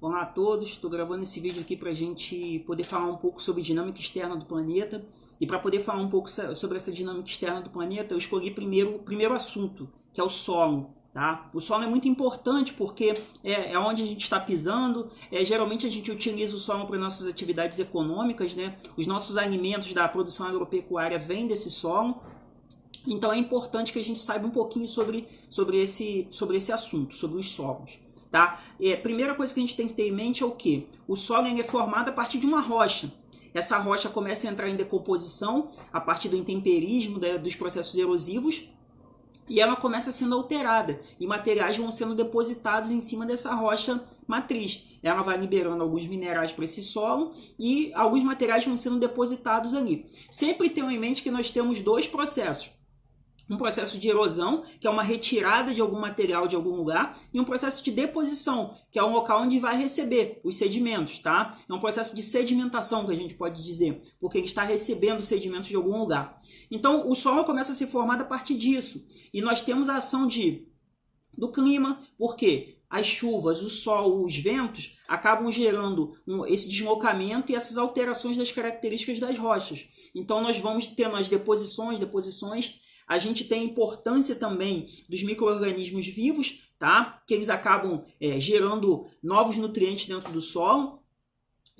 Olá a todos, estou gravando esse vídeo aqui para a gente poder falar um pouco sobre dinâmica externa do planeta. E para poder falar um pouco sobre essa dinâmica externa do planeta, eu escolhi o primeiro assunto, que é o solo. Tá? O solo é muito importante porque é onde a gente está pisando. Geralmente a gente utiliza o solo para nossas atividades econômicas, né? Os nossos alimentos da produção agropecuária vêm desse solo. Então é importante que a gente saiba um pouquinho sobre esse assunto, sobre os solos. Tá? A primeira coisa que a gente tem que ter em mente é o que? O solo é formado a partir de uma rocha. Essa rocha começa a entrar em decomposição a partir do intemperismo, dos processos erosivos, e ela começa sendo alterada, e materiais vão sendo depositados em cima dessa rocha matriz. Ela vai liberando alguns minerais para esse solo, e alguns materiais vão sendo depositados ali. Sempre tenham em mente que nós temos dois processos. Um processo de erosão, que é uma retirada de algum material de algum lugar, e um processo de deposição, que é um local onde vai receber os sedimentos, tá? É um processo de sedimentação, que a gente pode dizer, porque ele está recebendo sedimentos de algum lugar. Então, o solo começa a ser formado a partir disso. E nós temos a ação do clima, porque as chuvas, o sol, os ventos acabam gerando esse deslocamento e essas alterações das características das rochas. Então, nós vamos tendo as deposições. A gente tem a importância também dos micro-organismos vivos, tá? Que eles acabam gerando novos nutrientes dentro do solo.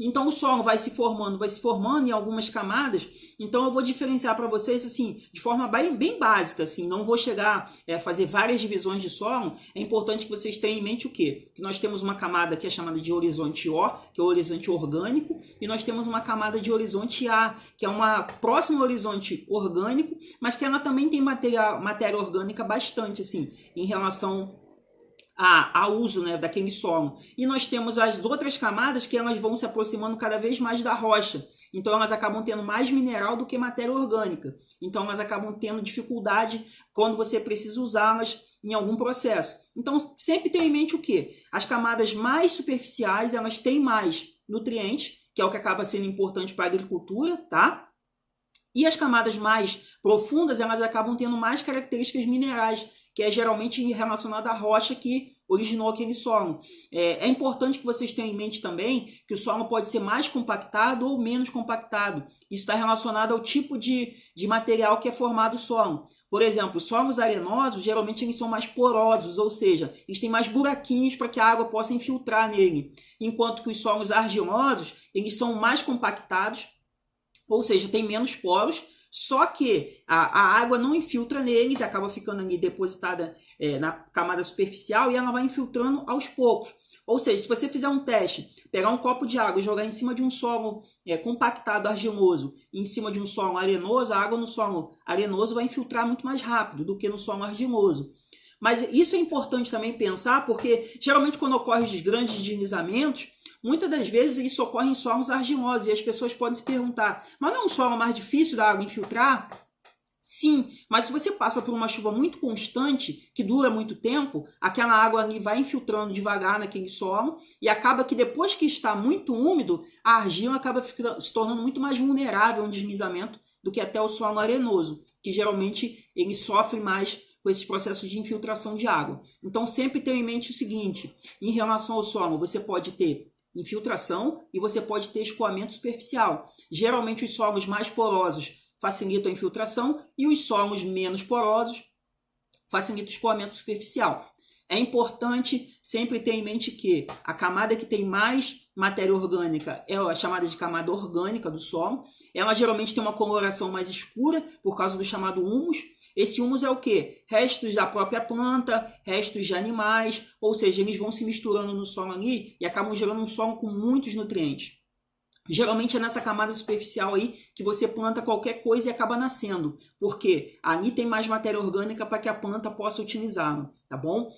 Então o solo vai se formando em algumas camadas. Então eu vou diferenciar para vocês assim, de forma bem básica, assim, não vou chegar a fazer várias divisões de solo. É importante que vocês tenham em mente o quê? Que nós temos uma camada que é chamada de horizonte O, que é o horizonte orgânico, e nós temos uma camada de horizonte A, que é uma próximo horizonte orgânico, mas que ela também tem matéria orgânica bastante, assim, em relação ao uso, né, daquele solo. E nós temos as outras camadas que elas vão se aproximando cada vez mais da rocha. Então elas acabam tendo mais mineral do que matéria orgânica. Então elas acabam tendo dificuldade quando você precisa usá-las em algum processo. Então sempre tenha em mente o quê? As camadas mais superficiais, elas têm mais nutrientes, que é o que acaba sendo importante para a agricultura, tá? E as camadas mais profundas, elas acabam tendo mais características minerais, que é geralmente relacionada à rocha que originou aquele solo. É importante que vocês tenham em mente também que o solo pode ser mais compactado ou menos compactado. Isso está relacionado ao tipo de material que é formado o solo. Por exemplo, os solos arenosos, geralmente eles são mais porosos, ou seja, eles têm mais buraquinhos para que a água possa infiltrar nele. Enquanto que os solos argilosos, eles são mais compactados, ou seja, tem menos poros, só que a água não infiltra neles, acaba ficando ali depositada na camada superficial e ela vai infiltrando aos poucos. Ou seja, se você fizer um teste, pegar um copo de água e jogar em cima de um solo compactado argiloso e em cima de um solo arenoso, a água no solo arenoso vai infiltrar muito mais rápido do que no solo argiloso. Mas isso é importante também pensar, porque geralmente quando ocorrem os grandes deslizamentos, muitas das vezes eles ocorrem em solos argilosos e as pessoas podem se perguntar, mas não é um solo mais difícil da água infiltrar? Sim, mas se você passa por uma chuva muito constante, que dura muito tempo, aquela água ali vai infiltrando devagar naquele solo e acaba que depois que está muito úmido, a argila acaba se tornando muito mais vulnerável a um deslizamento do que até o solo arenoso, que geralmente ele sofre mais com esses processos de infiltração de água. Então sempre tenha em mente o seguinte, em relação ao solo, você pode ter infiltração e você pode ter escoamento superficial. Geralmente os solos mais porosos facilitam a infiltração e os solos menos porosos facilitam o escoamento superficial. É importante sempre ter em mente que a camada que tem mais matéria orgânica é a chamada de camada orgânica do solo. Ela geralmente tem uma coloração mais escura por causa do chamado humus. Esse humus é o quê? Restos da própria planta, restos de animais, ou seja, eles vão se misturando no solo ali e acabam gerando um solo com muitos nutrientes. Geralmente é nessa camada superficial aí que você planta qualquer coisa e acaba nascendo, porque ali tem mais matéria orgânica para que a planta possa utilizá-la, tá bom?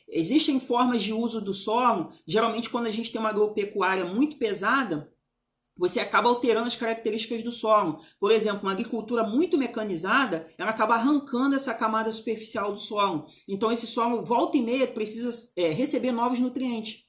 Existem formas de uso do solo, geralmente quando a gente tem uma agropecuária muito pesada, você acaba alterando as características do solo. Por exemplo, uma agricultura muito mecanizada, ela acaba arrancando essa camada superficial do solo. Então esse solo, volta e meia, precisa receber novos nutrientes.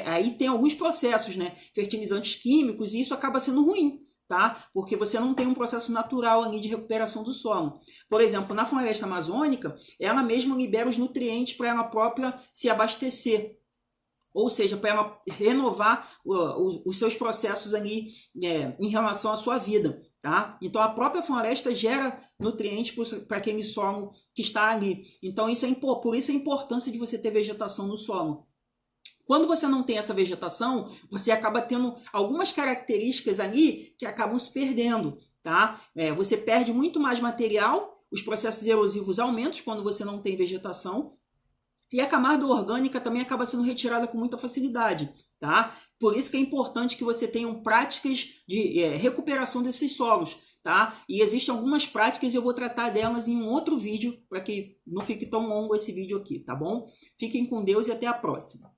Aí tem alguns processos, né? Fertilizantes químicos, e isso acaba sendo ruim, tá? Porque você não tem um processo natural ali de recuperação do solo. Por exemplo, na floresta amazônica, ela mesma libera os nutrientes para ela própria se abastecer. ou seja, para ela renovar os seus processos ali em relação à sua vida. Tá? Então a própria floresta gera nutrientes para aquele solo que está ali. Então por isso a importância de você ter vegetação no solo. Quando você não tem essa vegetação, você acaba tendo algumas características ali que acabam se perdendo. Tá? Você perde muito mais material, os processos erosivos aumentam quando você não tem vegetação, e a camada orgânica também acaba sendo retirada com muita facilidade. Tá? Por isso que é importante que você tenha práticas de recuperação desses solos. Tá? E existem algumas práticas e eu vou tratar delas em um outro vídeo, para que não fique tão longo esse vídeo aqui, tá bom? Fiquem com Deus e até a próxima.